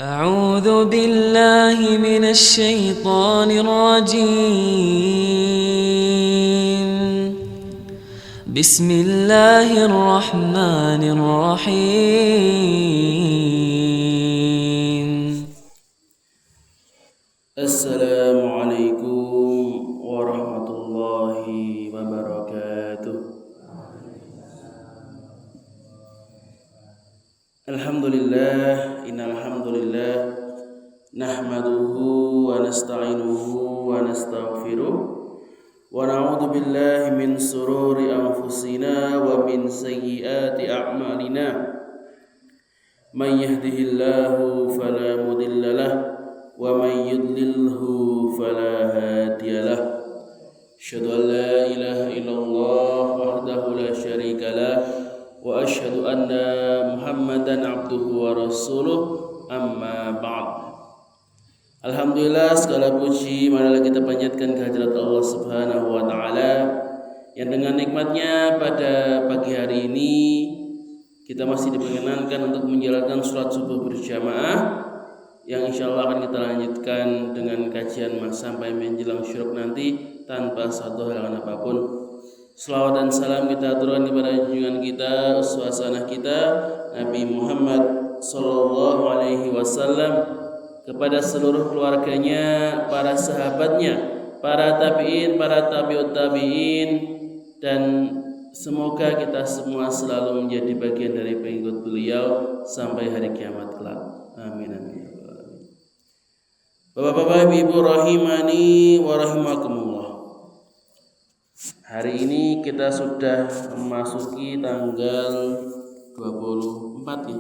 أعوذ بالله من الشيطان الرجيم بسم الله الرحمن الرحيم السلام عليكم ورحمة الله وبركاته. Alhamdulillah, innal hamdalillah nahmaduhu wa nasta'inuhu wa nastaghfiruh wa na'udzu billahi min sururi anfusina wa min sayyiati a'malina. Man yahdihillahu fala mudhillalah wa man yudlilhu fala hadiyalah. Asyhadu an la ilaha illallah wahdahu la syarikalah wa asyhadu anna Muhammadan abduhu wa rasuluh, amma ba'd. Alhamdulillah, segala puji marilah kita panjatkan kehadirat Allah Subhanahu wa taala yang dengan nikmatnya pada pagi hari ini kita masih diperkenankan untuk menjalankan sholat subuh berjamaah yang insyaallah akan kita lanjutkan dengan kajian sampai menjelang syuruk nanti tanpa satu halangan apapun. Selawat dan salam kita aturkan kepada junjungan kita, uswah kita Nabi Muhammad sallallahu alaihi wasallam, kepada seluruh keluarganya, para sahabatnya, para tabi'in, para tabi'ut tabi'in, dan semoga kita semua selalu menjadi bagian dari pengikut beliau sampai hari kiamat kelak. Amin amin. Bapak-bapak, ibu rahimani wa rahimakumullah. Hari ini kita sudah memasuki tanggal 24 ya.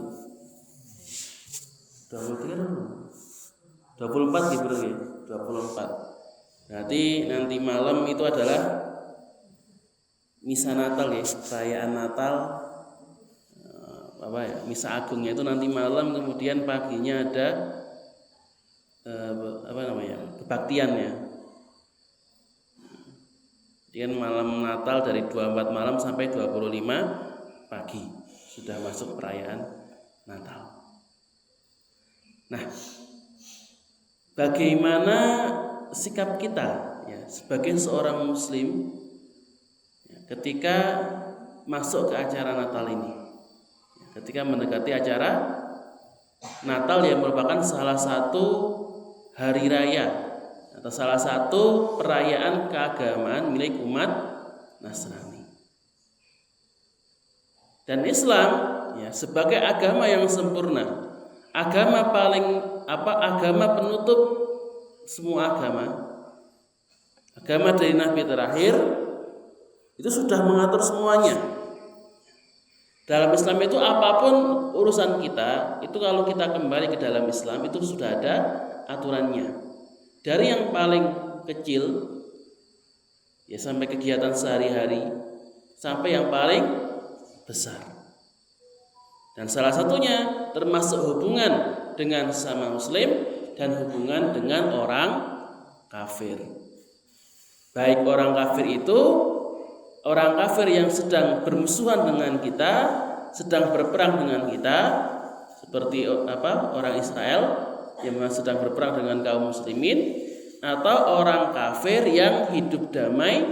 24 gitu ya. 24. Berarti nanti malam itu adalah misa Natal ya, perayaan Natal. Misa agungnya itu nanti malam, kemudian paginya ada kebaktiannya. Kemudian malam Natal dari 24 malam sampai 25 pagi sudah masuk perayaan Natal. Nah, bagaimana sikap kita ya sebagai seorang muslim ya, ketika masuk ke acara Natal ini, ya, ketika mendekati acara Natal yang merupakan salah satu hari raya atau salah satu perayaan keagamaan milik umat Nasrani. Dan Islam ya sebagai agama yang sempurna, agama agama penutup semua agama dari Nabi terakhir, itu sudah mengatur semuanya. Dalam Islam itu apapun urusan kita, itu kalau kita kembali ke dalam Islam itu sudah ada aturannya. Dari yang paling kecil ya sampai kegiatan sehari-hari sampai yang paling besar. Dan salah satunya termasuk hubungan dengan sesama muslim dan hubungan dengan orang kafir. Baik orang kafir itu orang kafir yang sedang bermusuhan dengan kita, sedang berperang dengan kita, seperti orang Israel yang sedang berperang dengan kaum muslimin, atau orang kafir yang hidup damai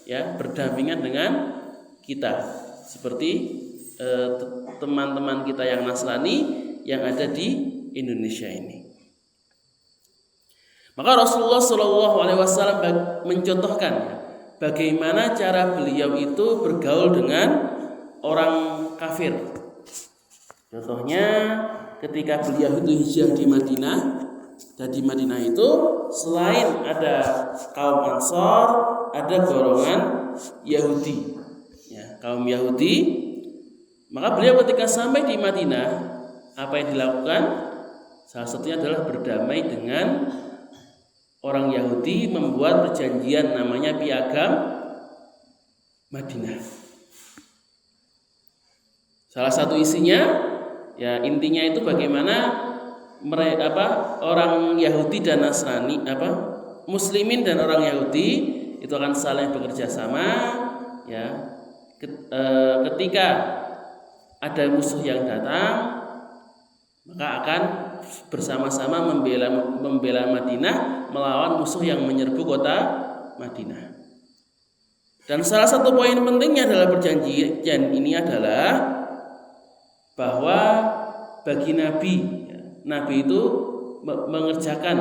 ya berdampingan dengan kita, seperti teman-teman kita yang Nasrani yang ada di Indonesia ini. Maka Rasulullah Shallallahu Alaihi Wasallam mencontohkan ya, bagaimana cara beliau itu bergaul dengan orang kafir. Contohnya ketika beliau itu hijrah di Madinah, dan di Madinah itu selain ada kaum Ansor, ada golongan Yahudi, ya, kaum Yahudi. Maka beliau ketika sampai di Madinah, apa yang dilakukan? Salah satunya adalah berdamai dengan orang Yahudi, membuat perjanjian namanya Piagam Madinah. Salah satu isinya ya intinya itu bagaimana orang Yahudi dan Nasrani, Muslimin dan orang Yahudi itu akan saling bekerja sama ya. Ketika ada musuh yang datang, maka akan bersama-sama membela Madinah melawan musuh yang menyerbu kota Madinah. Dan salah satu poin pentingnya adalah perjanjian ini adalah bahwa bagi Nabi itu mengerjakan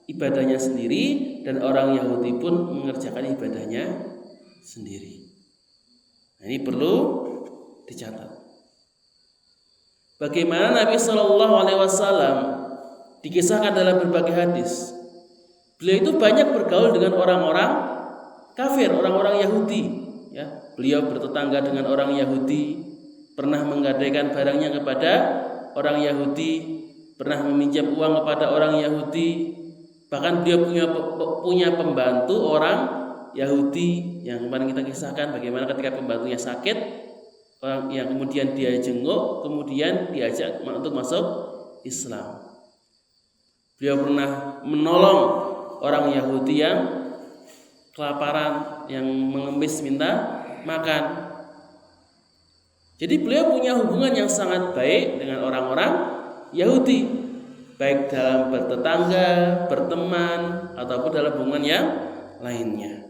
ibadahnya sendiri dan orang Yahudi pun mengerjakan ibadahnya sendiri. Nah, ini perlu dicatat. Bagaimana Nabi Shallallahu Alaihi Wasallam dikisahkan dalam berbagai hadis, beliau itu banyak bergaul dengan orang-orang kafir, orang-orang Yahudi. Ya, beliau bertetangga dengan orang Yahudi, pernah menggadaikan barangnya kepada orang Yahudi, pernah meminjam uang kepada orang Yahudi, bahkan beliau punya pembantu orang Yahudi yang kemarin kita kisahkan bagaimana ketika pembantunya sakit, orang yang kemudian dia jenguk, kemudian diajak untuk masuk Islam. Beliau pernah menolong orang Yahudi yang kelaparan, yang mengemis minta makan. Jadi beliau punya hubungan yang sangat baik dengan orang-orang Yahudi, baik dalam bertetangga, berteman, ataupun dalam hubungan yang lainnya.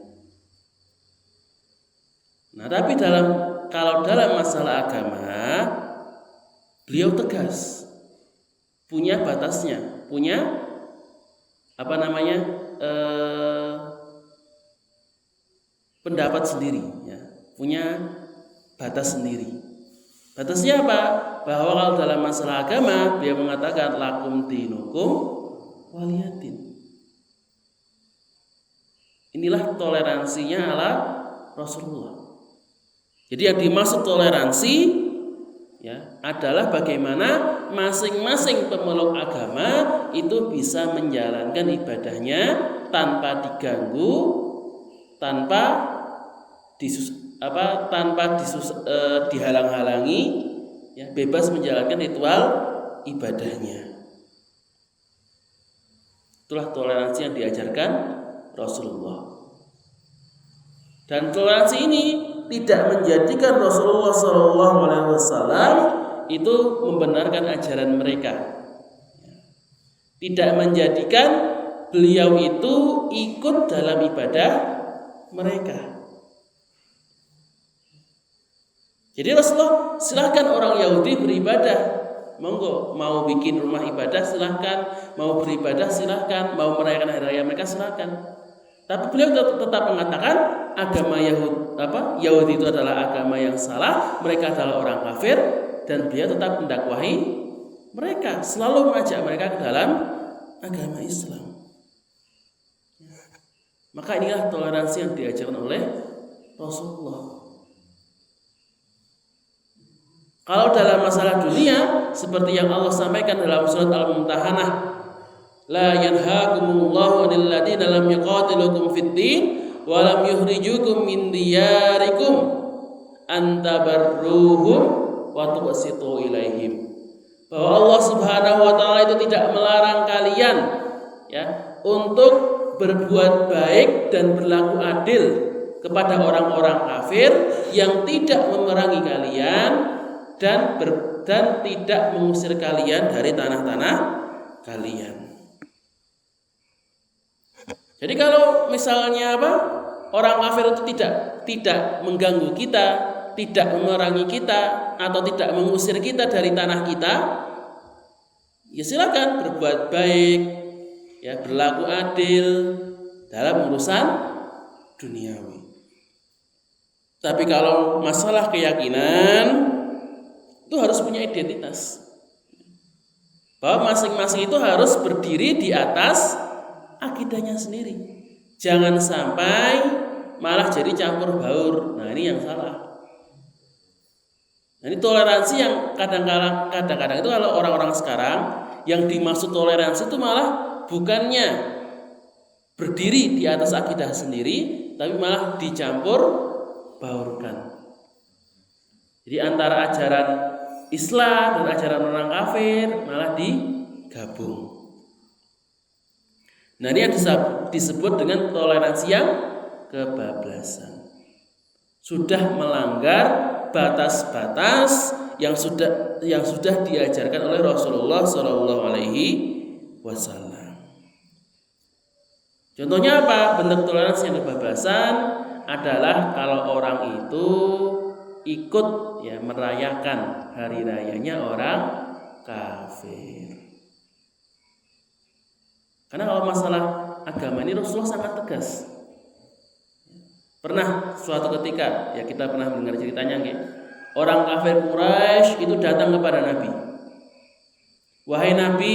Nah, tapi kalau dalam masalah agama, beliau tegas, punya batasnya, punya pendapat sendiri, ya, punya batas sendiri. Batasnya apa? Bahwa kalau dalam masalah agama, beliau mengatakan lakum dinukum waliyadin. Inilah toleransinya ala Rasulullah. Jadi yang dimaksud toleransi, ya, adalah bagaimana masing-masing pemeluk agama itu bisa menjalankan ibadahnya tanpa diganggu, tanpa dihalang-halangi, ya, bebas menjalankan ritual ibadahnya. Itulah toleransi yang diajarkan Rasulullah. Dan toleransi ini tidak menjadikan Rasulullah SAW itu membenarkan ajaran mereka, tidak menjadikan beliau itu ikut dalam ibadah mereka. Jadi Rasulullah silahkan orang Yahudi beribadah, monggo, mau bikin rumah ibadah silahkan, mau beribadah silahkan, mau merayakan hari raya mereka silahkan. Tapi beliau tetap mengatakan agama Yahudi itu adalah agama yang salah, mereka adalah orang kafir, dan beliau tetap mendakwahi mereka, selalu mengajak mereka ke dalam agama Islam. Maka inilah toleransi yang diajarkan oleh Rasulullah. Kalau dalam masalah dunia, seperti yang Allah sampaikan dalam surat Al-Mumtahanah, la yanhaakumullahu 'anil ladzina lam yuqatilukum fid din wa lam yukhrijukum min diyarikum an tabarruhum wa tuqsitu ilaihim. Bahwa Allah Subhanahu wa taala itu tidak melarang kalian, ya, untuk berbuat baik dan berlaku adil kepada orang-orang kafir yang tidak memerangi kalian dan tidak mengusir kalian dari tanah-tanah kalian. Jadi kalau misalnya orang kafir itu tidak mengganggu kita, tidak memerangi kita, atau tidak mengusir kita dari tanah kita, ya silakan berbuat baik, ya, berlaku adil dalam urusan duniawi. Tapi kalau masalah keyakinan, itu harus punya identitas, bahwa masing-masing itu harus berdiri di atas akidahnya sendiri. Jangan sampai malah jadi campur baur. Nah, ini yang salah. Nah, ini toleransi yang kadang-kadang itu kalau orang-orang sekarang yang dimaksud toleransi itu malah bukannya berdiri di atas akidah sendiri, tapi malah dicampur baurkan. Jadi antara ajaran Islam dan ajaran orang kafir malah digabung. Nah, ini yang disebut dengan toleransi yang kebablasan. Sudah melanggar batas-batas yang sudah diajarkan oleh Rasulullah Shallallahu Alaihi Wasallam. Contohnya apa? Bentuk toleransi yang kebebasan adalah kalau orang itu ikut merayakan hari rayanya orang kafir. Karena kalau masalah agama ini Rasulullah sangat tegas. Pernah suatu ketika kita pernah mendengar ceritanya orang kafir Quraisy itu datang kepada Nabi. Wahai Nabi,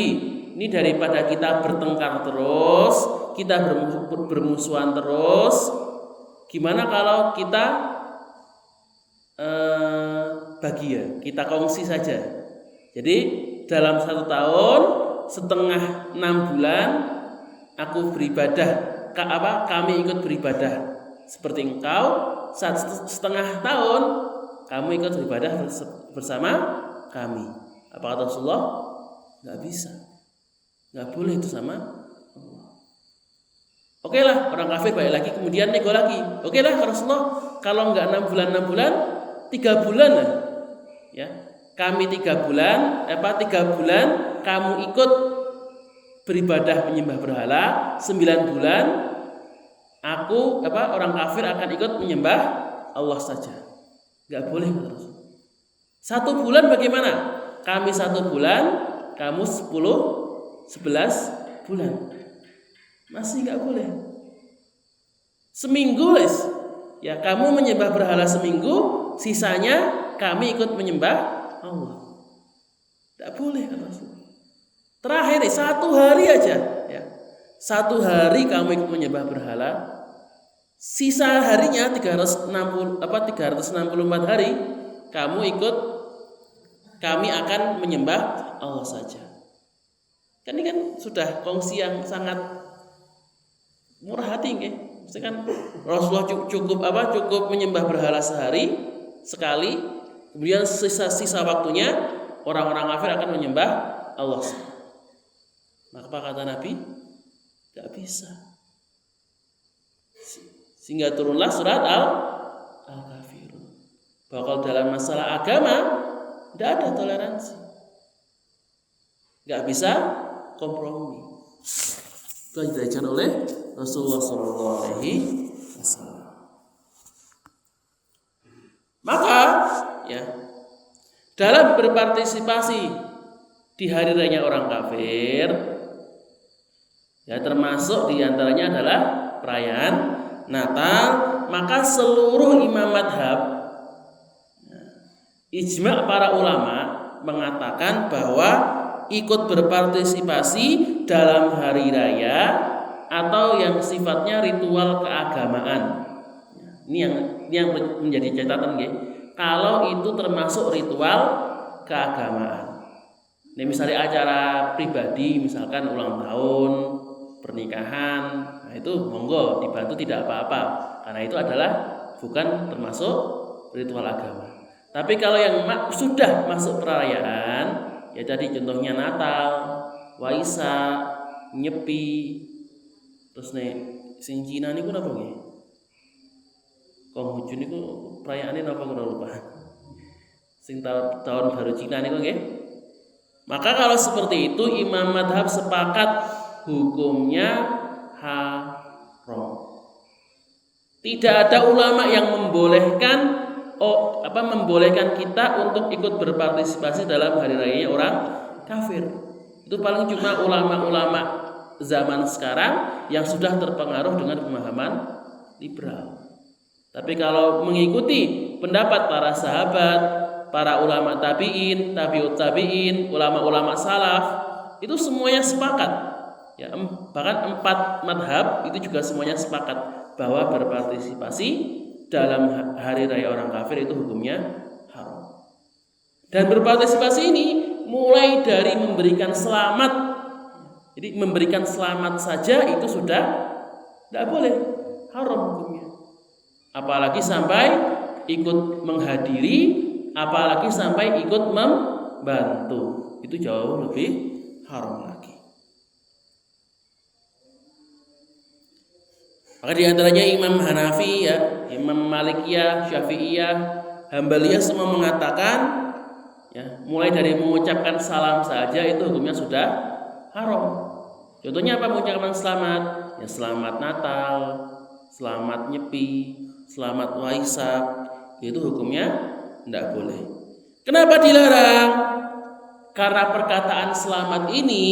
ini daripada kita bertengkar terus, kita bermusuhan terus, gimana kalau kita bagi kita kongsi saja. Jadi dalam 1 tahun setengah 6 bulan aku beribadah, kami ikut beribadah seperti engkau, setengah tahun kamu ikut beribadah bersama kami. Apa kata Rasulullah? Nggak bisa, nggak boleh itu sama Allah. Oke lah, orang kafir balik lagi, kemudian nego lagi. Oke lah Rasulullah, kalau nggak 6 bulan 3 bulan lah. Kami 3 bulan, 3 bulan kamu ikut beribadah menyembah berhala, 9 bulan aku orang kafir akan ikut menyembah Allah saja. Gak boleh terus. 1 bulan bagaimana? Kami 1 bulan, kamu 10-11 bulan. Masih gak boleh. Seminggu kamu menyembah berhala seminggu, sisanya kami ikut menyembah Allah. Tidak boleh kata Rasul. Terakhir 1 hari aja 1 hari kamu ikut menyembah berhala, sisa harinya 364 hari kami akan menyembah Allah saja. Kan ini kan sudah kongsi yang sangat murah hati Maksudnya kan Rasulullah cukup menyembah berhala sekali, kemudian sisa waktunya orang-orang kafir akan menyembah Allah. Maka apa kata Nabi? Tidak bisa. Sehingga turunlah surat Al-Kafirun. Bahwa kalau dalam masalah agama tidak ada toleransi, nggak bisa kompromi. Itu yang diajarkan oleh Rasulullah SAW. Maka dalam berpartisipasi di hari raya orang kafir, termasuk diantaranya adalah perayaan Natal, maka seluruh imam madhab, ijma' para ulama mengatakan bahwa ikut berpartisipasi dalam hari raya atau yang sifatnya ritual keagamaan. Ini yang menjadi catatan kalau itu termasuk ritual keagamaan. Ini misalnya acara pribadi, misalkan ulang tahun, pernikahan, itu monggo dibantu tidak apa-apa, karena itu adalah bukan termasuk ritual agama. Tapi kalau yang sudah masuk perayaan, tadi contohnya Natal, Waisak, Nyepi, terus sing Cina niku napa nggih? Konghucu niku perayaane napa kula lupa. Sing tahun baru Cina niku nggih. Maka kalau seperti itu imam madhab sepakat hukumnya haram. Tidak ada ulama yang membolehkan kita untuk ikut berpartisipasi dalam hari raya orang kafir. Itu paling cuma ulama-ulama zaman sekarang yang sudah terpengaruh dengan pemahaman liberal. Tapi kalau mengikuti pendapat para sahabat, para ulama tabi'in, tabi'ut tabi'in, ulama-ulama salaf, itu semuanya sepakat. Bahkan 4 madhab itu juga semuanya sepakat bahwa berpartisipasi dalam hari raya orang kafir itu hukumnya haram. Dan berpartisipasi ini mulai dari memberikan selamat. Jadi memberikan selamat saja itu sudah tidak boleh, haram hukumnya. Apalagi sampai ikut menghadiri, apalagi sampai ikut membantu, itu jauh lebih haram lagi. Maka diantaranya Imam Hanafi, Imam Malikiyah, Syafi'iyah, Hambaliyah semua mengatakan ya, mulai dari mengucapkan salam saja itu hukumnya sudah haram. Contohnya apa? Mengucapkan selamat, ya selamat Natal, selamat Nyepi, selamat Waisak, itu hukumnya tidak boleh. Kenapa dilarang? Karena perkataan selamat ini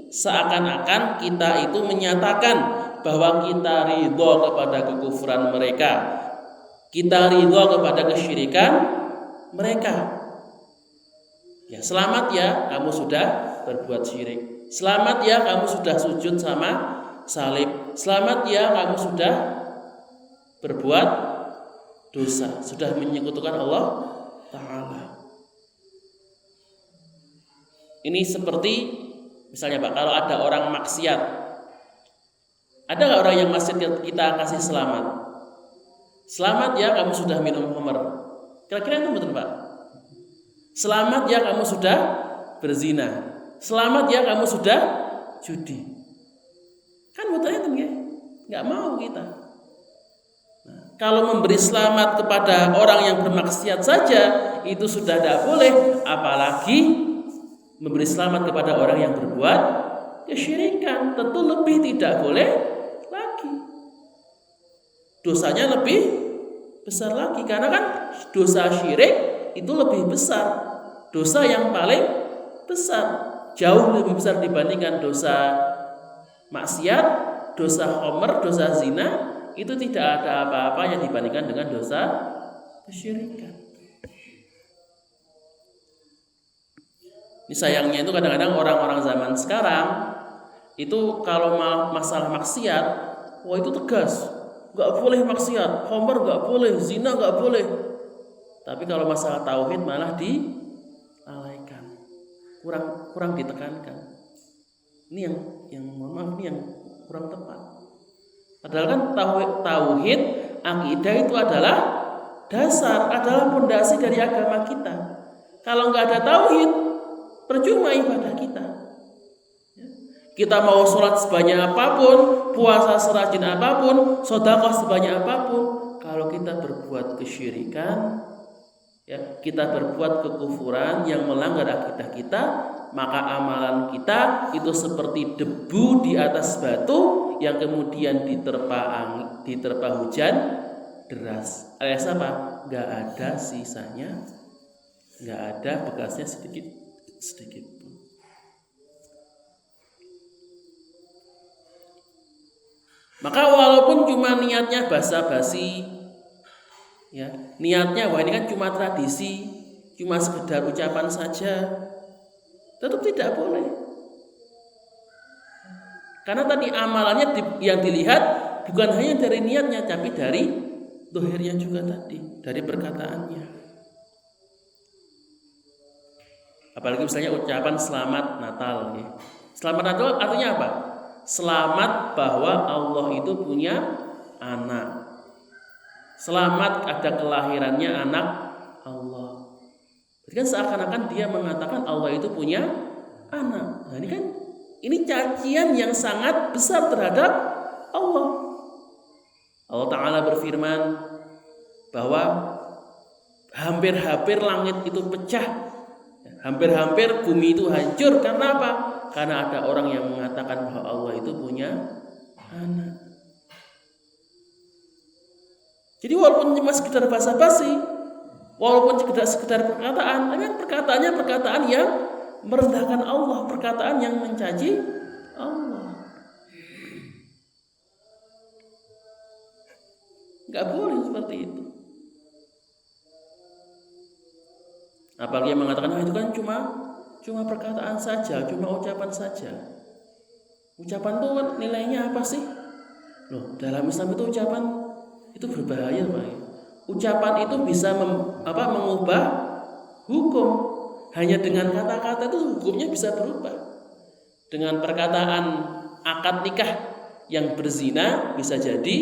seakan-akan kita itu menyatakan bahwa kita ridho kepada kekufuran mereka, kita ridho kepada kesyirikan mereka. Ya, selamat ya kamu sudah berbuat syirik. Selamat ya kamu sudah sujud sama salib. Selamat ya kamu sudah berbuat dosa, sudah menyekutukan Allah Ta'ala. Ini seperti misalnya Pak, kalau ada orang maksiat, ada nggak orang yang maksiat kita kasih selamat? Selamat ya kamu sudah minum khamr. Kira-kira itu betul Pak? Selamat ya kamu sudah berzina. Selamat ya kamu sudah judi. Kan betul itu ya? Nggak mau kita. Nah, kalau memberi selamat kepada orang yang bermaksiat saja itu sudah tidak boleh, apalagi memberi selamat kepada orang yang berbuat kesyirikan, tentu lebih tidak boleh lagi. Dosanya lebih besar lagi, karena kan dosa syirik itu lebih besar, dosa yang paling besar, jauh lebih besar dibandingkan dosa maksiat, dosa khamr, dosa zina. Itu tidak ada apa-apanya dibandingkan dengan dosa kesyirikan. Ini sayangnya itu kadang-kadang orang-orang zaman sekarang itu kalau masalah maksiat, wah itu tegas, nggak boleh maksiat, khamr nggak boleh, zina nggak boleh. Tapi kalau masalah tauhid malah dilalaikan, kurang ditekankan. Ini yang mohon maaf, ini yang kurang tepat. Padahal kan tauhid, akidah itu adalah dasar, adalah pondasi dari agama kita. Kalau nggak ada tauhid, percuma ibadah kita. Kita mau sholat sebanyak apapun, puasa serajin apapun, sedekah sebanyak apapun, kalau kita berbuat kesyirikan, ya, kita berbuat kekufuran yang melanggar akidah kita, maka amalan kita itu seperti debu di atas batu yang kemudian diterpa hujan deras. Alias apa? Gak ada sisanya, gak ada bekasnya sedikit pun. Maka walaupun cuma niatnya basa-basi, ya, niatnya wah ini kan cuma tradisi, cuma sekedar ucapan saja, tetap tidak boleh. Karena tadi amalannya yang dilihat bukan hanya dari niatnya, tapi dari dohirnya juga tadi, dari perkataannya. Apalagi misalnya ucapan selamat Natal, ya. Selamat Natal artinya apa? Selamat bahwa Allah itu punya anak. Selamat ada kelahirannya anak Allah. Jadi kan seakan-akan dia mengatakan Allah itu punya anak. Nah, ini cacian yang sangat besar terhadap Allah. Allah Ta'ala berfirman bahwa hampir-hampir langit itu pecah, hampir-hampir bumi itu hancur. Karena apa? Karena ada orang yang mengatakan bahwa Allah itu punya anak. Jadi walaupun cuma sekedar basa-basi, walaupun sekedar perkataan, tapi perkataannya perkataan yang merendahkan Allah, perkataan yang mencaci Allah. Gak boleh seperti itu. Apalagi yang mengatakan itu kan cuma perkataan saja, cuma ucapan saja. Ucapan itu nilainya apa sih? Loh, dalam Islam itu ucapan itu berbahaya, Pak. Ucapan itu bisa mengubah hukum. Hanya dengan kata-kata itu hukumnya bisa berubah. Dengan perkataan akad nikah yang berzina bisa jadi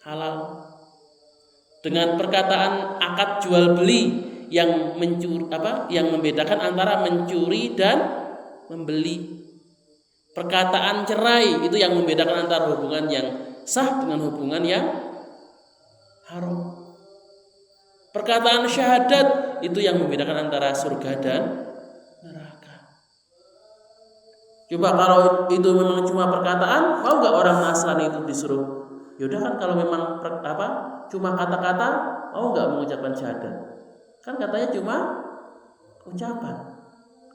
halal. Dengan perkataan akad jual beli yang yang membedakan antara mencuri dan membeli. Perkataan cerai itu yang membedakan antara hubungan yang sah dengan hubungan yang haram. Perkataan syahadat itu yang membedakan antara surga dan neraka. Coba kalau itu memang cuma perkataan, mau nggak orang Nasrani itu disuruh? Yaudah kan kalau memang cuma kata-kata, mau nggak mengucapkan syahadat? Kan katanya cuma ucapan,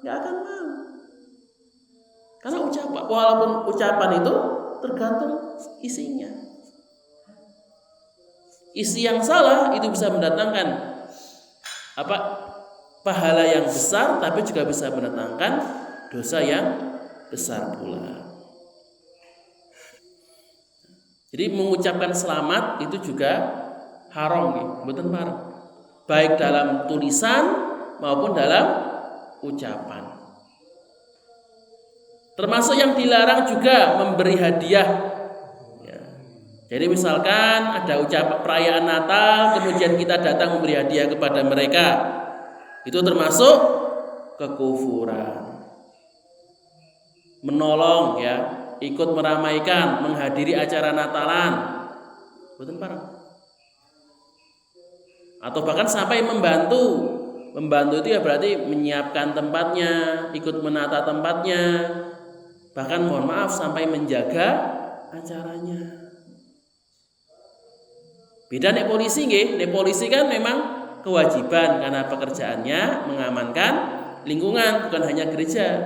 nggak akan mau. Karena walaupun ucapan itu tergantung isinya. Isi yang salah itu bisa mendatangkan pahala yang besar, tapi juga bisa mendatangkan dosa yang besar pula. Jadi mengucapkan selamat itu juga haram nih, mboten pareng. Baik dalam tulisan maupun dalam ucapan. Termasuk yang dilarang juga memberi hadiah. Jadi misalkan ada ucapan perayaan Natal, kemudian kita datang memberi hadiah kepada mereka, itu termasuk kekufuran. Menolong ya, ikut meramaikan, menghadiri acara Natalan, betul parang. Atau bahkan sampai membantu itu ya berarti menyiapkan tempatnya, ikut menata tempatnya, bahkan mohon maaf sampai menjaga acaranya. Beda nek polisi nggih, nek polisi kan memang kewajiban karena pekerjaannya mengamankan lingkungan, bukan hanya gereja.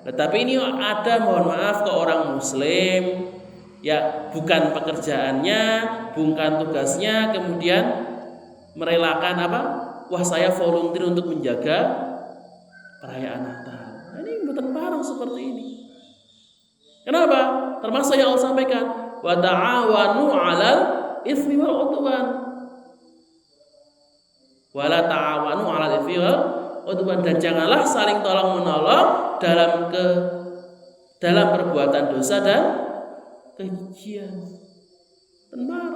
Tetapi ini ada mohon maaf ke orang muslim ya, bukan pekerjaannya, bukan tugasnya, kemudian merelakan wah saya volunteer untuk menjaga perayaan Natal. Nah, ini betul parang seperti ini. Kenapa? Termasuk yang Allah sampaikan, wa ta'awanu 'alal itsmi wal 'udwan. Wala ta'awanu 'alal itsmi wal 'udwan, dan janganlah saling tolong-menolong dalam perbuatan dosa dan kejian. Benar.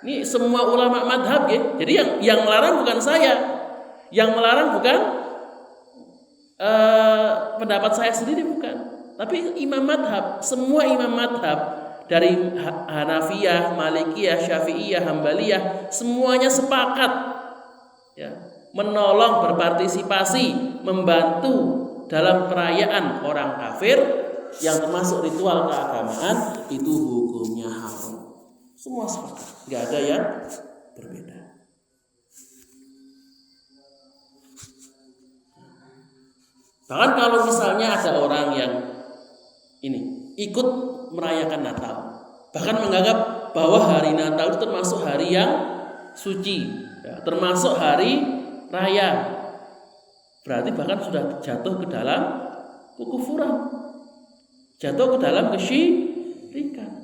Ini semua ulama madhab ya. Jadi yang melarang bukan saya, yang melarang bukan pendapat saya sendiri, bukan, tapi imam madhab. Semua imam madhab dari Hanafiyah, Malikiyah, Syafi'iyah, Hambaliyah, semuanya sepakat ya, menolong, berpartisipasi, membantu dalam perayaan orang kafir yang termasuk ritual keagamaan, itu hukumnya haram. Semua sepakat, nggak ada yang berbeda. Bahkan kalau misalnya ada orang yang ikut merayakan Natal, bahkan menganggap bahwa hari Natal itu termasuk hari yang suci, ya, termasuk hari raya, berarti bahkan sudah jatuh ke dalam kekufuran, jatuh ke dalam kesyirikan.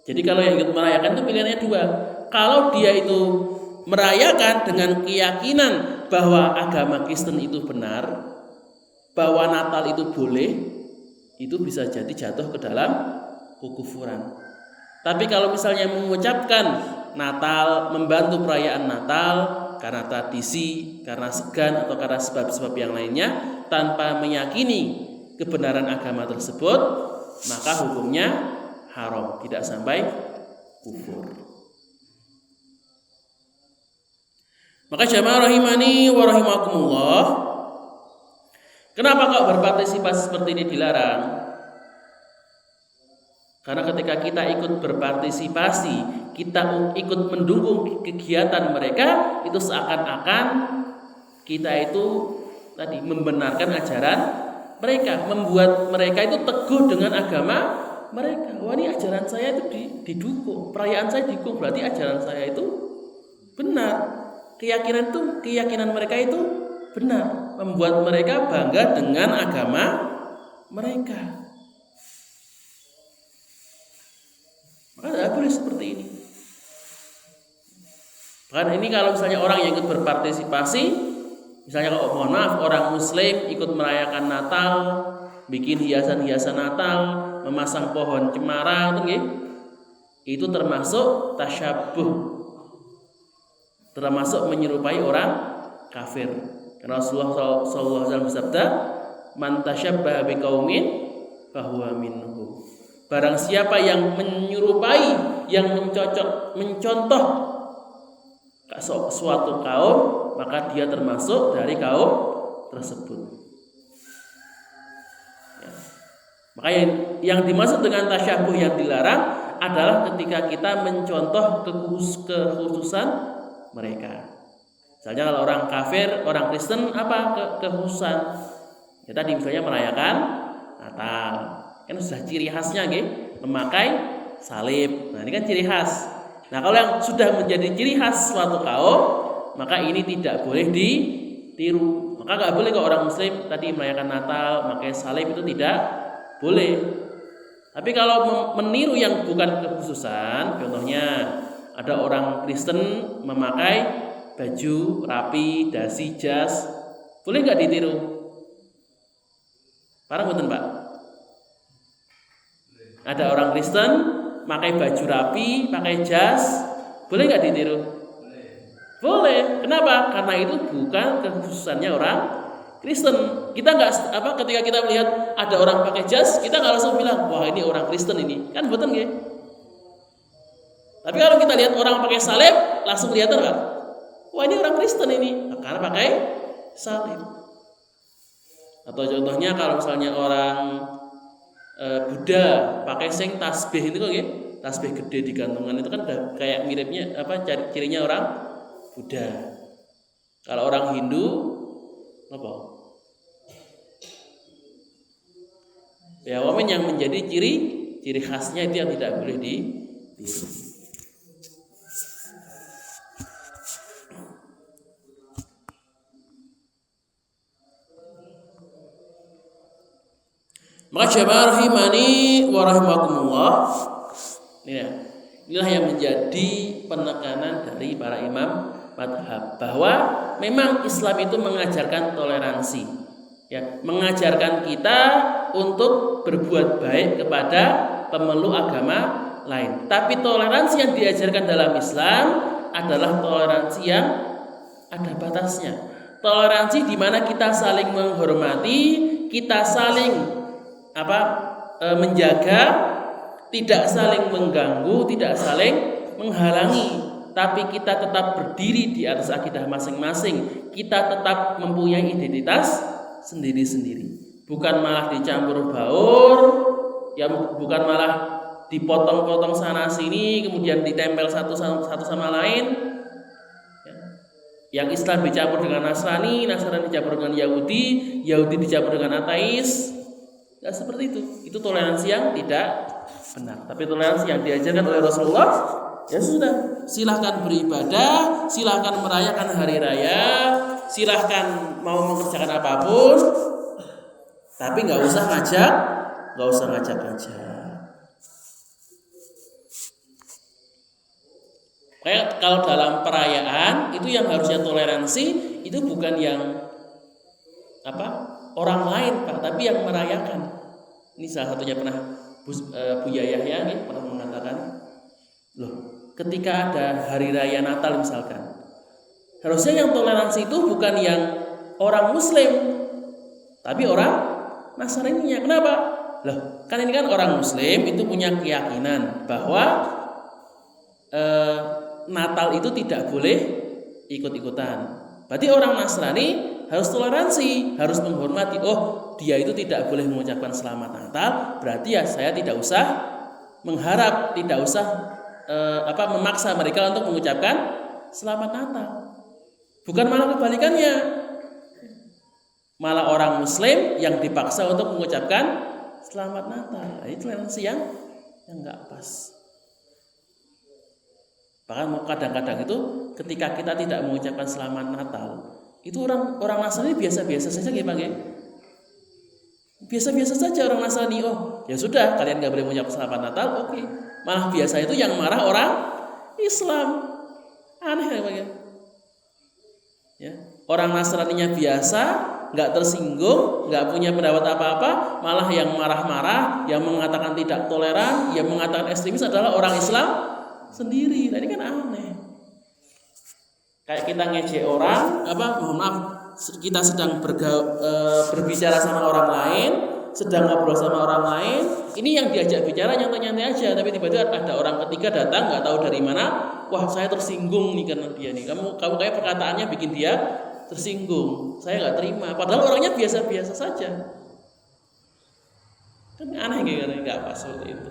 Jadi kalau yang ikut merayakan itu pilihannya dua. Kalau dia itu merayakan dengan keyakinan bahwa agama Kristen itu benar, bahwa Natal itu boleh, itu bisa jadi jatuh ke dalam kekufuran. Tapi kalau misalnya mengucapkan Natal, membantu perayaan Natal karena tradisi, karena segan, atau karena sebab-sebab yang lainnya, tanpa meyakini kebenaran agama tersebut, maka hukumnya haram, tidak sampai kufur. Maka jamaah rahimani wa rahimakumullah, kenapa kok berpartisipasi seperti ini dilarang? Karena ketika kita ikut berpartisipasi, kita ikut mendukung kegiatan mereka, itu seakan-akan kita itu tadi membenarkan ajaran mereka, membuat mereka itu teguh dengan agama mereka. Wah, ini ajaran saya itu didukung, perayaan saya didukung, berarti ajaran saya itu benar. Keyakinan mereka itu benar, membuat mereka bangga dengan agama mereka. Maka tidak boleh seperti ini. Bahkan ini kalau misalnya orang yang ikut berpartisipasi, misalnya kalau mohon maaf orang Muslim ikut merayakan Natal, bikin hiasan-hiasan Natal, memasang pohon cemara, itu termasuk tasyabuh, termasuk menyerupai orang kafir. Karena Rasulullah SAW bersabda, "Man tasyabbaha biqaumin fahuwa minhum." Barang siapa yang menyerupai yang mencontoh suatu kaum, maka dia termasuk dari kaum tersebut. Ya. Maka yang dimaksud dengan tasyabuh yang dilarang adalah ketika kita mencontoh kekhususan mereka. Misalnya kalau orang kafir, orang Kristen apa kekhususan? Ya tadi misalnya merayakan Natal, kan sudah ciri khasnya memakai salib. Nah ini kan ciri khas. Nah kalau yang sudah menjadi ciri khas suatu kaum, maka ini tidak boleh ditiru. Maka nggak boleh kalau orang Muslim tadi merayakan Natal, memakai salib itu tidak boleh. Tapi kalau meniru yang bukan kekhususan, contohnya ada orang Kristen memakai baju rapi, dasi, jas, boleh nggak ditiru? Parah betul Pak? Ada orang Kristen pakai baju rapi, pakai jas, boleh nggak ditiru? Boleh. Kenapa? Karena itu bukan kekhususannya orang Kristen. Kita nggak ketika kita melihat ada orang pakai jas, kita nggak langsung bilang, wah ini orang Kristen ini, kan betul nggak? Tapi kalau kita lihat orang pakai salib, langsung kelihatan nggak? Wah ini orang Kristen ini, karena pakai salib. Atau contohnya kalau misalnya orang Buddha pakai tasbih itu kok tasbih gede di gantungan itu kan kayak miripnya cirinya orang Buddha. Kalau orang Hindu apa? Ya, yang menjadi ciri khasnya itu yang tidak boleh ditiru. Maka jamaah rahimani wa rahimakumullah, inilah yang menjadi penekanan dari para imam madhab, bahwa memang Islam itu mengajarkan toleransi, ya, mengajarkan kita untuk berbuat baik kepada pemeluk agama lain. Tapi toleransi yang diajarkan dalam Islam adalah toleransi yang ada batasnya. Toleransi di mana kita saling menghormati, kita saling menjaga, tidak saling mengganggu, tidak saling menghalangi, tapi kita tetap berdiri di atas akidah masing-masing. Kita tetap mempunyai identitas sendiri-sendiri. Bukan malah dicampur baur, ya, bukan malah dipotong-potong sana sini, kemudian ditempel satu sama lain. Yang Islam dicampur dengan Nasrani, Nasrani dicampur dengan Yahudi, Yahudi dicampur dengan ateis. Ya seperti itu. Itu toleransi yang tidak benar. Tapi toleransi yang diajarkan oleh Rasulullah, ya sudah, silahkan beribadah, silahkan merayakan hari raya, silahkan mau mengerjakan apapun, tapi nggak usah ngajak Kayak kalau dalam perayaan itu yang harusnya toleransi itu bukan yang orang lain Pak, tapi yang merayakan. Ini salah satunya pernah Buya Yahya pernah mengatakan, loh, ketika ada hari raya Natal misalkan, harusnya yang toleransi itu bukan yang orang Muslim, tapi orang Nasraninya. Kenapa? Loh, kan ini kan orang Muslim itu punya keyakinan bahwa Natal itu tidak boleh ikut-ikutan. Berarti orang Nasrani harus toleransi, harus menghormati. Oh, dia itu tidak boleh mengucapkan selamat Natal, berarti ya saya tidak usah mengharap, tidak usah memaksa mereka untuk mengucapkan selamat Natal. Bukan malah kebalikannya. Malah orang Muslim yang dipaksa untuk mengucapkan selamat Natal. Nah, itu toleransi yang enggak pas. Bahkan kadang-kadang itu ketika kita tidak mengucapkan selamat Natal, itu orang Nasrani biasa-biasa saja biasa-biasa saja orang Nasrani. Oh ya sudah, kalian gak boleh mengucapkan selamat Natal, oke. Malah biasa itu yang marah orang Islam. Aneh ya. Orang Nasraninya biasa, gak tersinggung, gak punya pendapat apa-apa, malah yang marah-marah, yang mengatakan tidak toleran, yang mengatakan ekstremis adalah orang Islam sendiri. Nah, ini kan aneh. Kayak kita ngejek orang, mohon maaf, kita sedang berbicara sama orang lain, sedang ngobrol sama orang lain, ini yang diajak bicara nyantai-nyantai aja, tapi tiba-tiba ada orang ketiga datang nggak tahu dari mana, wah saya tersinggung nih karena dia nih, kamu kayak perkataannya bikin dia tersinggung, saya nggak terima, padahal orangnya biasa-biasa saja, kan aneh gitu, nggak pas seperti itu.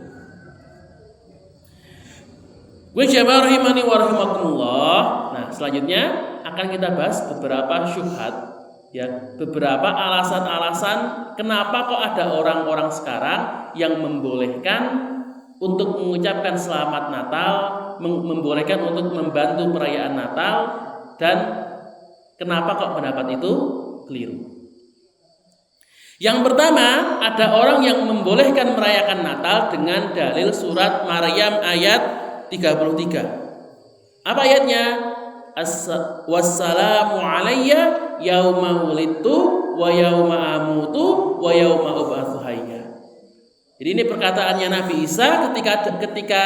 Wajibah rahimani wa rahimakumullah. Nah, selanjutnya akan kita bahas beberapa syubhat, ya, beberapa alasan-alasan kenapa kok ada orang-orang sekarang yang membolehkan untuk mengucapkan selamat Natal, membolehkan untuk membantu perayaan Natal, dan kenapa kok pendapat itu keliru. Yang pertama, ada orang yang membolehkan merayakan Natal dengan dalil surat Maryam ayat 33. Apa ayatnya? Wassalamu alayya yauma wulidtu wa yauma amutu wa yauma ub'atsu hayya. Jadi ini perkataannya Nabi Isa ketika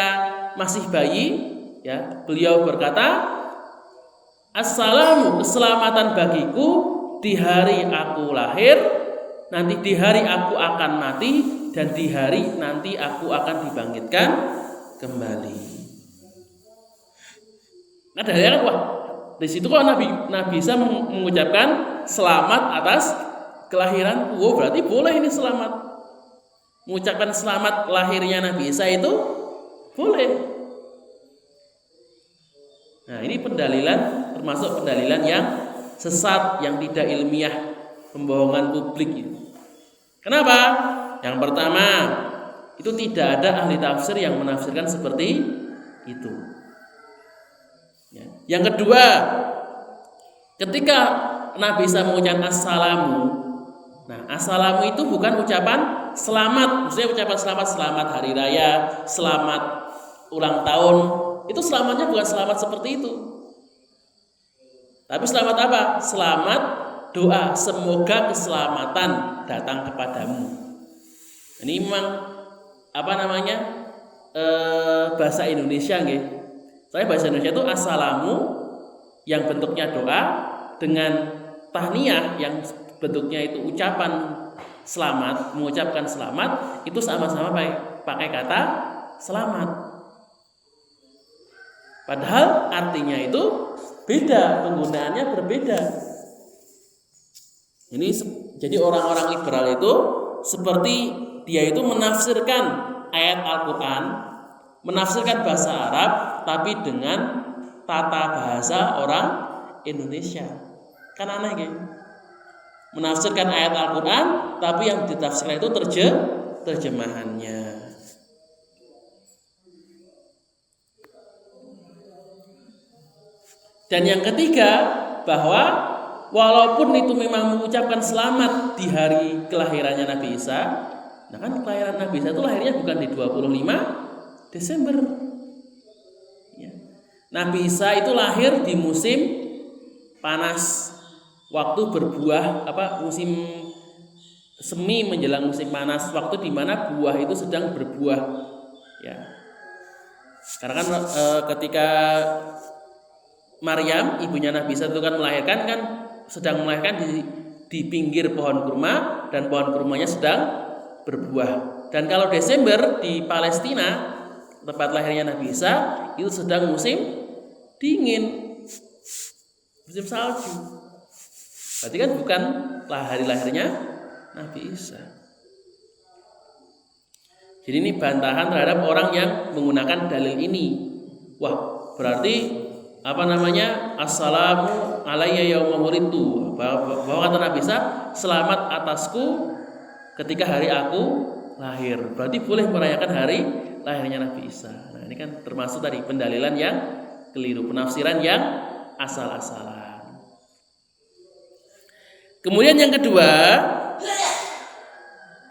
masih bayi, ya. Beliau berkata, "Assalamu, keselamatan bagiku di hari aku lahir, nanti di hari aku akan mati, dan di hari nanti aku akan dibangkitkan kembali." Nah, dari kan, wah, di situ kok Nabi Isa mengucapkan selamat atas kelahiran. Oh, berarti boleh ini selamat. Mengucapkan selamat lahirnya Nabi Isa itu boleh. Nah, ini pendalilan, termasuk pendalilan yang sesat, yang tidak ilmiah, pembohongan publik. Kenapa? Yang pertama, itu tidak ada ahli tafsir yang menafsirkan seperti itu. Yang kedua, ketika Nabi Isa mengucapkan assalamu, nah assalamu itu bukan ucapan selamat, maksudnya ucapan selamat hari raya, selamat ulang tahun, itu selamatnya bukan selamat seperti itu. Tapi selamat apa? Selamat doa, semoga keselamatan datang kepadamu. Ini memang bahasa Indonesia nggih. Saya bahasa Indonesia itu assalamu yang bentuknya doa dengan tahniyah yang bentuknya itu ucapan selamat, mengucapkan selamat, itu sama-sama pakai kata selamat. Padahal artinya itu beda, penggunaannya berbeda. Ini jadi orang-orang liberal itu seperti dia itu menafsirkan ayat Al-Quran, menafsirkan bahasa Arab, tapi dengan tata bahasa orang Indonesia. Kan aneh gitu. Menafsirkan ayat Al-Quran, tapi yang ditafsirkan itu terjemahannya. Dan yang ketiga, bahwa walaupun itu memang mengucapkan selamat di hari kelahirannya Nabi Isa, nah kan kelahiran Nabi Isa itu lahirnya bukan di 25 Desember. Nabi Isa itu lahir di musim panas, waktu berbuah, musim semi menjelang musim panas, waktu di mana buah itu sedang berbuah, ya. Karena kan ketika Maryam, ibunya Nabi Isa itu kan melahirkan, kan sedang melahirkan di pinggir pohon kurma, dan pohon kurmanya sedang berbuah. Dan kalau Desember di Palestina, tempat lahirnya Nabi Isa, itu sedang musim dingin, musim salju. Berarti kan bukan hari lahirnya Nabi Isa. Jadi ini bantahan terhadap orang yang menggunakan dalil ini. Wah, berarti assalamu alayya yauma wulidtu, bahwa kata Nabi Isa, selamat atasku ketika hari aku lahir. Berarti boleh merayakan hari lahirnya Nabi Isa. Nah, ini kan termasuk tadi pendalilan yang keliru, penafsiran yang asal-asalan. Kemudian yang kedua,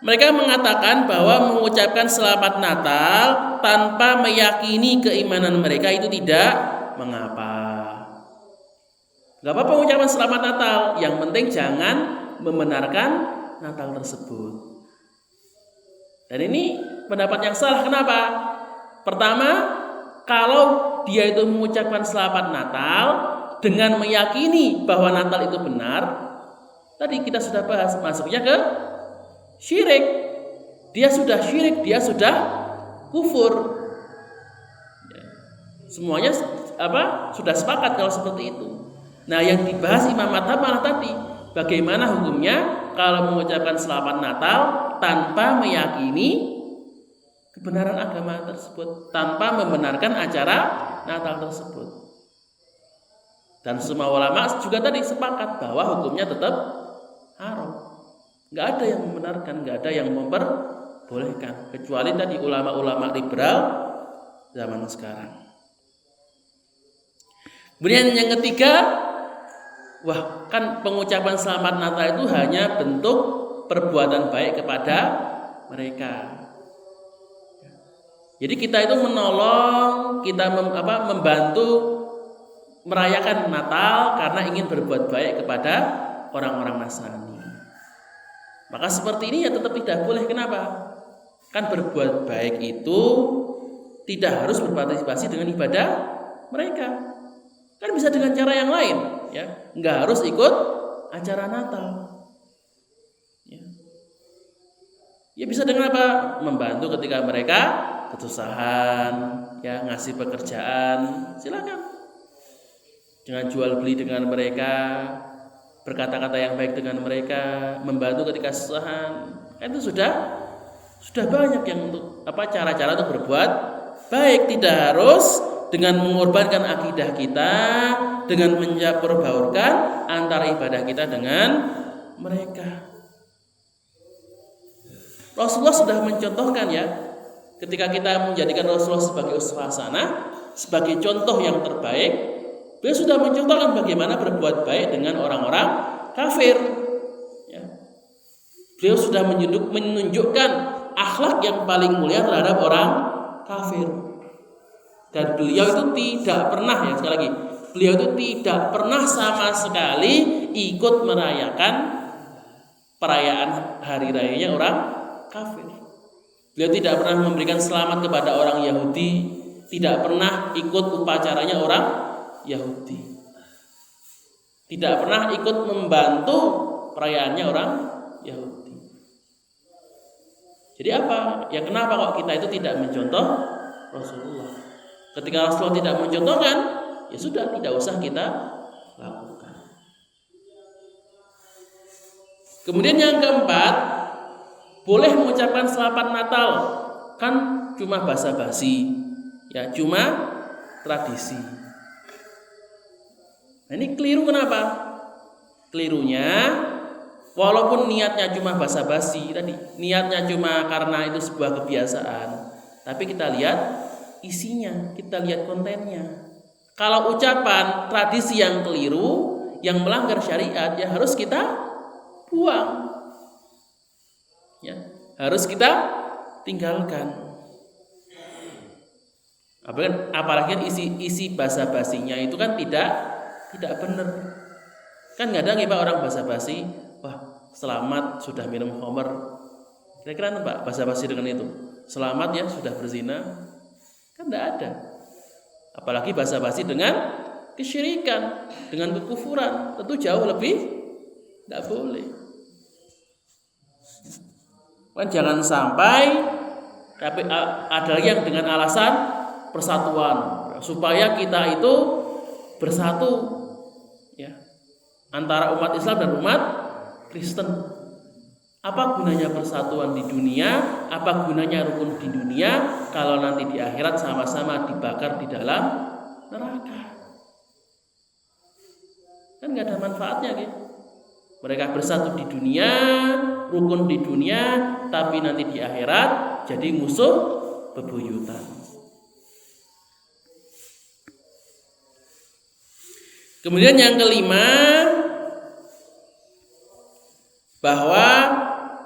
mereka mengatakan bahwa mengucapkan selamat Natal tanpa meyakini keimanan mereka itu tidak mengapa. Gak apa-apa mengucapkan selamat Natal, yang penting jangan membenarkan Natal tersebut. Dan ini pendapat yang salah. Kenapa? Pertama, kalau dia itu mengucapkan selamat Natal dengan meyakini bahwa Natal itu benar, tadi kita sudah bahas, masuknya ke syirik. Dia sudah syirik, dia sudah kufur. Semuanya sudah sepakat kalau seperti itu. Nah, yang dibahas Imam Madhab malah tadi, bagaimana hukumnya kalau mengucapkan selamat Natal tanpa meyakini kebenaran agama tersebut, tanpa membenarkan acara Natal tersebut. Dan semua ulama juga tadi sepakat bahwa hukumnya tetap haram. Nggak ada yang membenarkan, nggak ada yang memperbolehkan, kecuali tadi ulama-ulama liberal zaman sekarang. Kemudian yang ketiga, kan pengucapan selamat Natal itu hanya bentuk perbuatan baik kepada mereka. Jadi kita itu menolong, kita membantu merayakan Natal karena ingin berbuat baik kepada orang-orang Nasrani. Maka seperti ini ya tetap tidak boleh. Kenapa? Kan berbuat baik itu tidak harus berpartisipasi dengan ibadah mereka. Kan bisa dengan cara yang lain, ya. Nggak harus ikut acara Natal. Ya bisa dengan apa? Membantu ketika mereka kesusahan, ya, ngasih pekerjaan, silakan. Jangan jual beli dengan mereka, berkata-kata yang baik dengan mereka, membantu ketika kesusahan. Itu sudah banyak yang untuk cara-cara untuk berbuat baik. Tidak harus dengan mengorbankan akidah kita, dengan mencampur baurkan antara ibadah kita dengan mereka. Rasulullah sudah mencontohkan, ya, ketika kita menjadikan Rasulullah sebagai uswah hasanah, sebagai contoh yang terbaik, beliau sudah mencontohkan bagaimana berbuat baik dengan orang-orang kafir. Ya. Beliau sudah menunjukkan akhlak yang paling mulia terhadap orang kafir. Dan beliau itu tidak pernah, ya, sekali lagi, beliau itu tidak pernah sama sekali ikut merayakan perayaan hari rayanya orang kafir. Beliau tidak pernah memberikan selamat kepada orang Yahudi, tidak pernah ikut upacaranya orang Yahudi, tidak pernah ikut membantu perayaannya orang Yahudi. Jadi apa? Ya kenapa kok kita itu tidak mencontoh Rasulullah? Ketika Rasulullah tidak mencontohkan, ya sudah, tidak usah kita lakukan. Kemudian yang keempat, boleh mengucapkan selamat Natal, kan cuma basa-basi, ya, cuma tradisi. Nah, ini keliru. Kenapa? Kelirunya, walaupun niatnya cuma basa-basi tadi, niatnya cuma karena itu sebuah kebiasaan, tapi kita lihat isinya, kita lihat kontennya. Kalau ucapan tradisi yang keliru, yang melanggar syariat, ya harus kita buang, ya, harus kita tinggalkan. Apalagi isi basa-basinya itu kan tidak benar. Kan nggak ada nih Pak orang basa-basi, wah selamat sudah minum khamr. Kira-kira Pak basa-basi dengan itu, selamat ya sudah berzina. Kan tidak ada. Apalagi basa-basi dengan kesyirikan, dengan kekufuran, tentu jauh lebih tidak boleh. Kan jangan sampai tapi ada yang dengan alasan persatuan, supaya kita itu bersatu, ya, antara umat Islam dan umat Kristen. Apa gunanya persatuan di dunia? Apa gunanya rukun di dunia kalau nanti di akhirat sama-sama dibakar di dalam neraka? Kan nggak ada manfaatnya, gitu. Mereka bersatu di dunia, rukun di dunia, tapi nanti di akhirat jadi musuh bebuyutan. Kemudian yang kelima, bahwa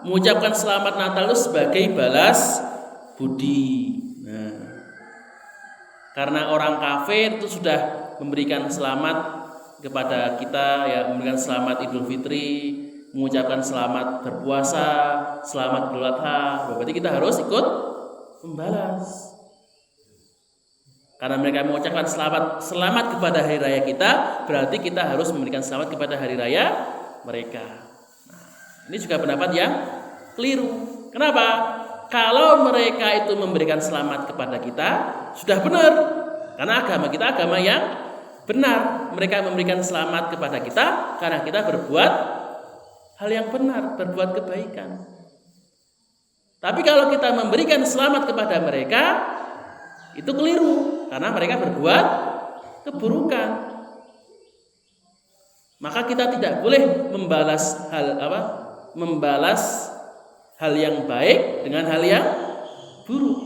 mengucapkan selamat Natal itu sebagai balas budi. Nah, karena orang kafir itu sudah memberikan selamat kepada kita, ya, memberikan selamat Idul Fitri, mengucapkan selamat berpuasa, selamat Idul Adha, berarti kita harus ikut membalas. Karena mereka mengucapkan selamat kepada hari raya kita, berarti kita harus memberikan selamat kepada hari raya mereka. Nah, ini juga pendapat yang keliru. Kenapa? Kalau mereka itu memberikan selamat kepada kita, sudah benar. Karena agama kita agama yang benar. Mereka memberikan selamat kepada kita karena kita berbuat hal yang benar, berbuat kebaikan. Tapi kalau kita memberikan selamat kepada mereka, itu keliru karena mereka berbuat keburukan. Maka kita tidak boleh membalas hal yang baik dengan hal yang buruk.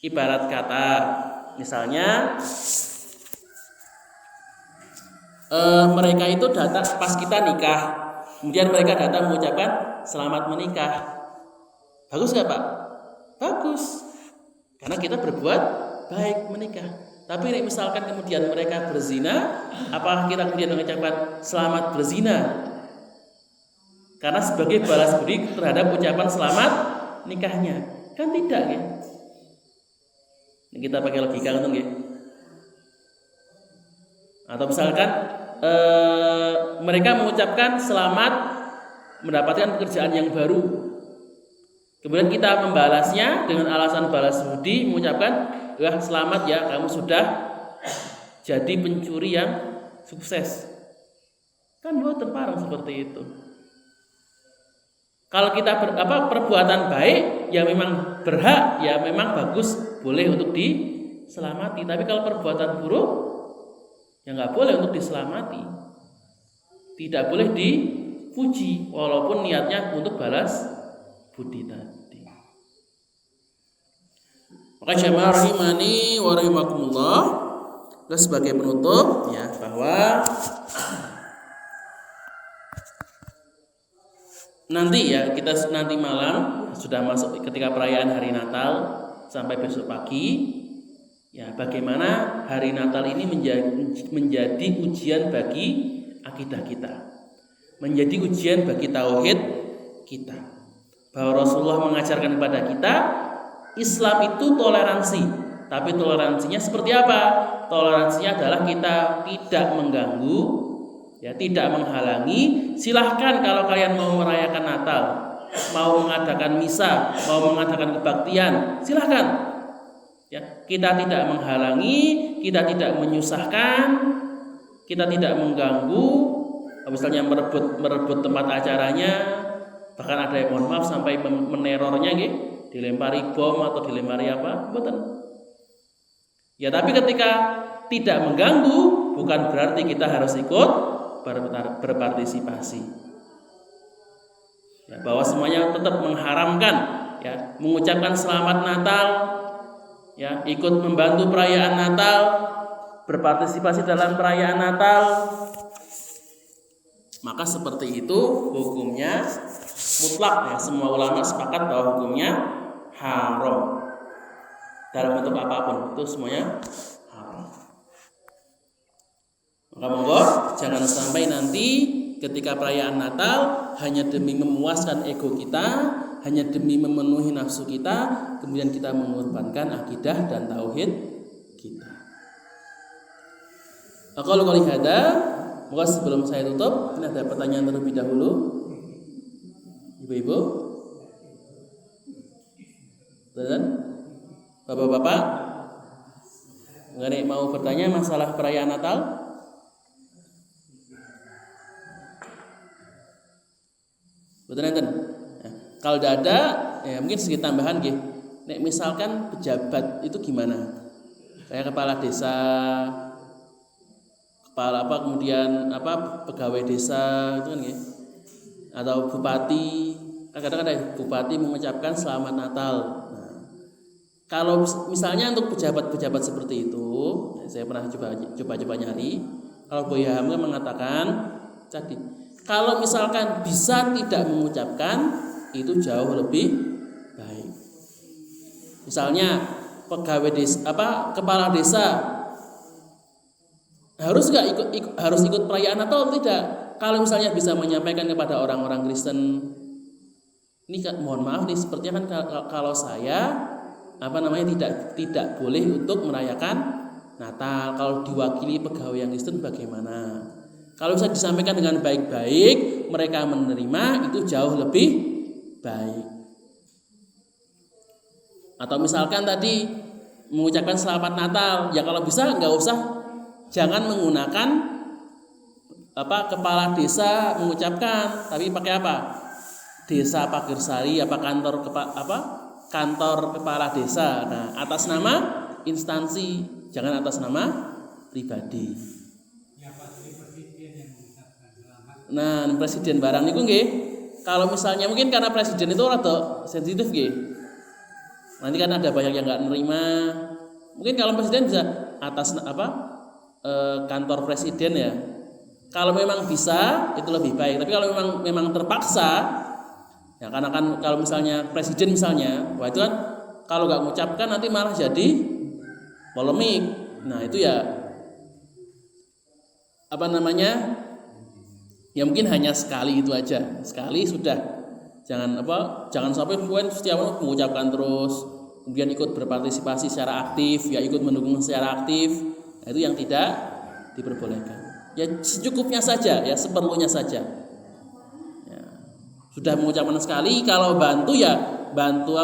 Ibarat kata, misalnya mereka itu datang pas kita nikah, kemudian mereka datang mengucapkan selamat menikah. Bagus gak Pak? Bagus, karena kita berbuat baik menikah. Tapi misalkan kemudian mereka berzina, apakah kita kemudian mengucapkan selamat berzina? Karena sebagai balas budi terhadap ucapan selamat nikahnya. Kan tidak ya? Ini kita pakai logika kan ya? Atau misalkan mereka mengucapkan selamat mendapatkan pekerjaan yang baru. Kemudian kita membalasnya dengan alasan balas budi, mengucapkan, wah selamat ya, kamu sudah jadi pencuri yang sukses. Kan buat terparang seperti itu. Kalau kita perbuatan baik, ya memang berhak, ya memang bagus, boleh untuk diselamati. Tapi kalau perbuatan buruk, ya nggak boleh untuk diselamati. Tidak boleh dipuji, walaupun niatnya untuk balas budi tadi. Maka jamaah rahimani wa rahimakumullah, sebagai penutup ya, bahwa nanti ya, kita nanti malam sudah masuk ketika perayaan hari Natal sampai besok pagi ya, bagaimana hari Natal ini menjadi ujian bagi akidah kita, menjadi ujian bagi tauhid kita. Bahwa Rasulullah mengajarkan kepada kita Islam itu toleransi. Tapi toleransinya seperti apa? Toleransinya adalah kita tidak mengganggu, ya, tidak menghalangi. Silahkan kalau kalian mau merayakan Natal, mau mengadakan misa, mau mengadakan kebaktian, silahkan. Ya, kita tidak menghalangi, kita tidak menyusahkan, kita tidak mengganggu. Misalnya merebut tempat acaranya, bahkan ada yang mohon maaf sampai menerornya, gitu, dilempari bom atau dilempari apa, betul. Ya, tapi ketika tidak mengganggu, bukan berarti kita harus ikut berpartisipasi. Ya, bahwa semuanya tetap mengharamkan, ya, mengucapkan selamat Natal, ya, ikut membantu perayaan Natal, berpartisipasi dalam perayaan Natal. Maka seperti itu hukumnya mutlak ya, semua ulama sepakat bahwa hukumnya haram dalam bentuk apapun, itu semuanya haram. Maka monggo jangan sampai nanti ketika perayaan Natal hanya demi memuaskan ego kita, hanya demi memenuhi nafsu kita, kemudian kita mengorbankan akidah dan tauhid kita. Aku qouli hada. Maka sebelum saya tutup, ini ada pertanyaan terlebih dahulu. Ibu-ibu, dan bapak-bapak, mengenai mau bertanya masalah perayaan Natal? Betul enten? Ya, kalau tidak ada, ya mungkin sedikit tambahan gitu. Nek misalkan pejabat itu gimana? Kayak kepala desa, kepala apa, kemudian apa, pegawai desa itu kan ya, atau bupati, kadang-kadang ada bupati mengucapkan selamat Natal. Nah, kalau misalnya untuk pejabat-pejabat seperti itu, saya pernah coba nyari, kalau Buya Hamka mengatakan tadi, kalau misalkan bisa tidak mengucapkan, itu jauh lebih baik. Misalnya pegawai desa, kepala desa harus ikut perayaan atau tidak? Kalau misalnya bisa menyampaikan kepada orang-orang Kristen, ini kan, mohon maaf nih, sepertinya kan kalau saya tidak boleh untuk merayakan Natal. Kalau diwakili pegawai yang Kristen bagaimana? Kalau bisa disampaikan dengan baik-baik, mereka menerima, itu jauh lebih baik. Atau misalkan tadi mengucapkan selamat Natal, ya kalau bisa nggak usah, jangan menggunakan kepala desa mengucapkan, tapi pakai apa? Desa Pagersari, kantor kepala desa. Nah, atas nama instansi, jangan atas nama pribadi. Nah, presiden barang niku nggih. Kalau misalnya mungkin karena presiden itu rada sensitif nggih. Nanti kan ada banyak yang nggak nerima. Mungkin kalau presiden bisa atas kantor presiden ya. Kalau memang bisa itu lebih baik. Tapi kalau memang terpaksa, ya karena kan kalau misalnya presiden misalnya, wah itu kan kalau nggak mengucapkan nanti malah jadi polemik. Nah itu ya ya mungkin hanya sekali itu aja, sekali sudah. Jangan sampai setiap orang mengucapkan terus, kemudian ikut berpartisipasi secara aktif, ya ikut mendukung secara aktif. Nah, itu yang tidak diperbolehkan. Ya secukupnya saja, ya seperlunya saja. Ya, sudah mengucapkan sekali, kalau bantu ya bantu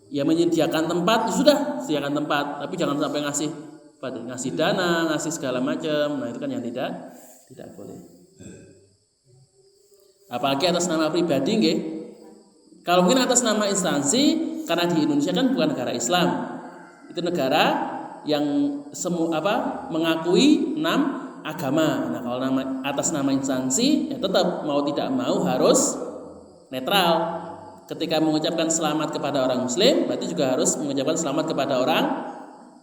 ya menyediakan tempat, ya sudah sediakan tempat, tapi jangan sampai ngasih dana, ngasih segala macam. Nah itu kan yang tidak boleh. Apalagi atas nama pribadi nggih. Kalau mungkin atas nama instansi, karena di Indonesia kan bukan negara Islam. Itu negara yang mengakui 6 agama. Nah, kalau atas nama instansi ya tetap mau tidak mau harus netral. Ketika mengucapkan selamat kepada orang muslim, berarti juga harus mengucapkan selamat kepada orang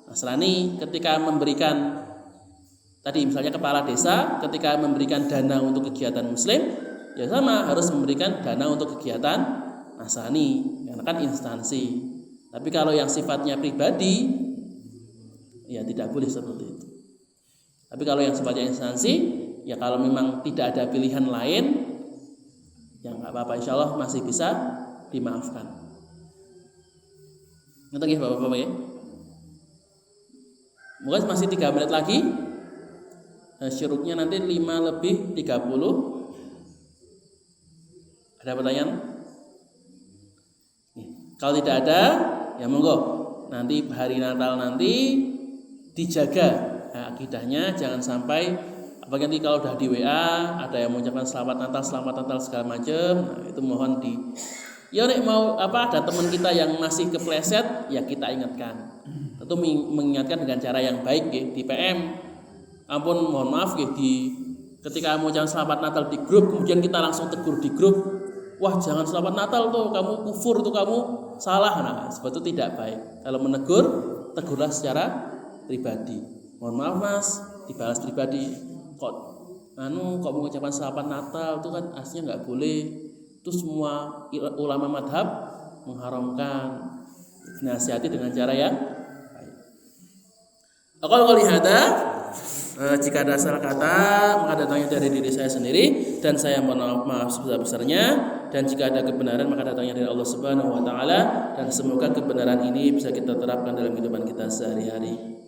Nasrani. Ketika memberikan tadi misalnya kepala desa, ketika memberikan dana untuk kegiatan muslim, ya sama harus memberikan dana untuk kegiatan Nasrani, karena kan instansi. Tapi kalau yang sifatnya pribadi, ya tidak boleh seperti itu. Tapi kalau yang sifatnya instansi, ya kalau memang tidak ada pilihan lain, ya nggak apa-apa, insya Allah masih bisa dimaafkan. Ngerti nggih Bapak-bapak ya? Mungkin masih 3 menit lagi. Syuruknya nanti 5:30. Ada pertanyaan? Kalau tidak ada, ya monggo. Nanti hari Natal nanti dijaga akidahnya, jangan sampai nanti kalau udah di WA ada yang mengucapkan selamat Natal segala macam. Nah, itu mohon ada teman kita yang masih kepleset, ya kita ingatkan. Tentu mengingatkan dengan cara yang baik ya, di PM. Ampun mohon maaf ya, ketika mengucapkan selamat Natal di grup, kemudian kita langsung tegur di grup. Wah, jangan selamat Natal tuh, kamu kufur tuh, kamu salah. Nah, sebetulnya tidak baik. Kalau menegur, tegurlah secara pribadi. Mohon maaf Mas, dibalas pribadi. Kok mengucapkan selamat Natal itu kan aslinya nggak boleh. Itu semua ulama madhab mengharamkan. Nasihati dengan cara yang baik. Kalau lihada, jika ada salah kata maka datangnya dari diri saya sendiri dan saya mohon maaf sebesar-besarnya, dan jika ada kebenaran maka datangnya dari Allah Subhanahu wa taala, dan semoga kebenaran ini bisa kita terapkan dalam kehidupan kita sehari-hari.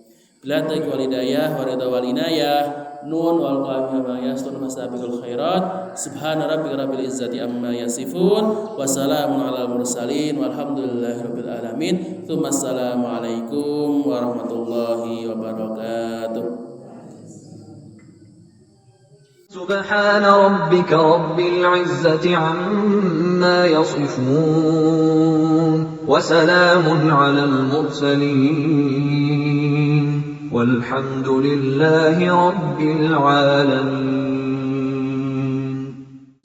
Bila taufiq wal hidayah wa ridha wal inayah, nun wal qalam ma yastur masabiqul khairat, subhana rabbika rabbil izzati amma yasifun, wa salamun alal mursalin, walhamdulillahi rabbil alamin. Assalamu alaikum warahmatullahi wabarakatuh. سبحان ربك رب العزة عما يصفون وسلام على المرسلين والحمد لله رب العالمين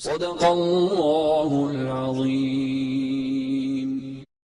صدق الله العظيم.